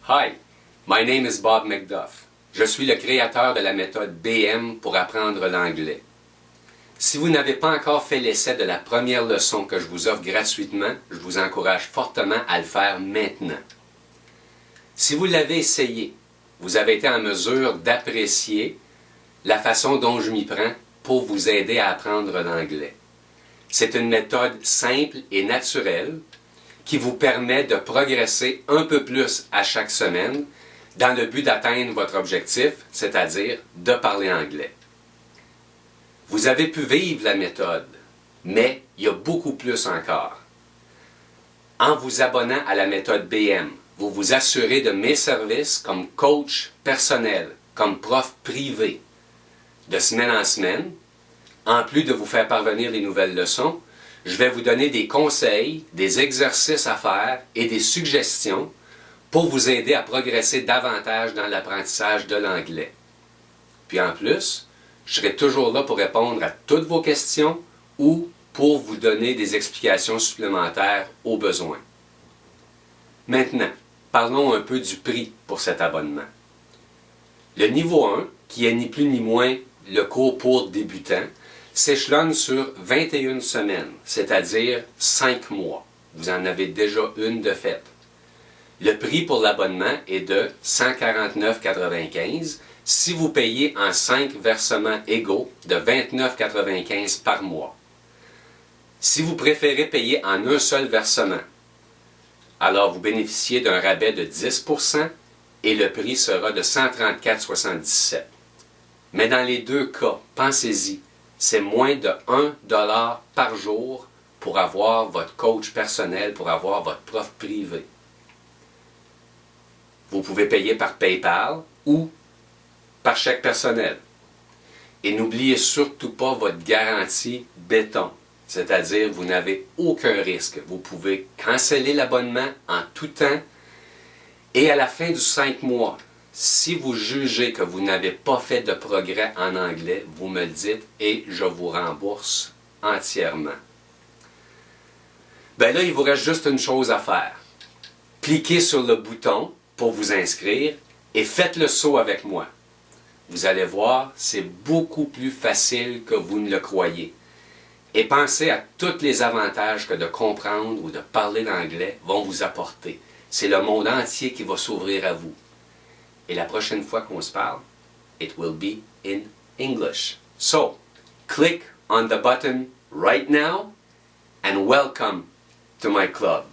Hi, my name is Bob McDuff. Je suis le créateur de la méthode BM pour apprendre l'anglais. Si vous n'avez pas encore fait l'essai de la première leçon que je vous offre gratuitement, je vous encourage fortement à le faire maintenant. Si vous l'avez essayé, vous avez été en mesure d'apprécier la façon dont je m'y prends pour vous aider à apprendre l'anglais. C'est une méthode simple et naturelle qui vous permet de progresser un peu plus à chaque semaine dans le but d'atteindre votre objectif, c'est-à-dire de parler anglais. Vous avez pu vivre la méthode, mais il y a beaucoup plus encore. En vous abonnant à la méthode BM, vous vous assurez de mes services comme coach personnel, comme prof privé, de semaine en semaine. En plus de vous faire parvenir les nouvelles leçons, je vais vous donner des conseils, des exercices à faire et des suggestions pour vous aider à progresser davantage dans l'apprentissage de l'anglais. Puis en plus, je serai toujours là pour répondre à toutes vos questions ou pour vous donner des explications supplémentaires au besoin. Maintenant, parlons un peu du prix pour cet abonnement. Le niveau 1, qui est ni plus ni moins le cours pour débutants, s'échelonne sur 21 semaines, c'est-à-dire 5 mois. Vous en avez déjà une de faite. Le prix pour l'abonnement est de 149,95 si vous payez en 5 versements égaux de 29,95 par mois. Si vous préférez payer en un seul versement, alors vous bénéficiez d'un rabais de 10% et le prix sera de 134,77. Mais dans les deux cas, pensez-y, c'est moins de 1 $ par jour pour avoir votre coach personnel, pour avoir votre prof privé. Vous pouvez payer par PayPal ou par chèque personnel. Et n'oubliez surtout pas votre garantie béton, c'est-à-dire vous n'avez aucun risque. Vous pouvez canceller l'abonnement en tout temps et à la fin du 5 mois, si vous jugez que vous n'avez pas fait de progrès en anglais, vous me le dites et je vous rembourse entièrement. Ben là, il vous reste juste une chose à faire. Cliquez sur le bouton pour vous inscrire et faites le saut avec moi. Vous allez voir, c'est beaucoup plus facile que vous ne le croyez. Et pensez à tous les avantages que de comprendre ou de parler l'anglais vont vous apporter. C'est le monde entier qui va s'ouvrir à vous. Et la prochaine fois qu'on se parle, it will be in English. So, click on the button right now and welcome to my club.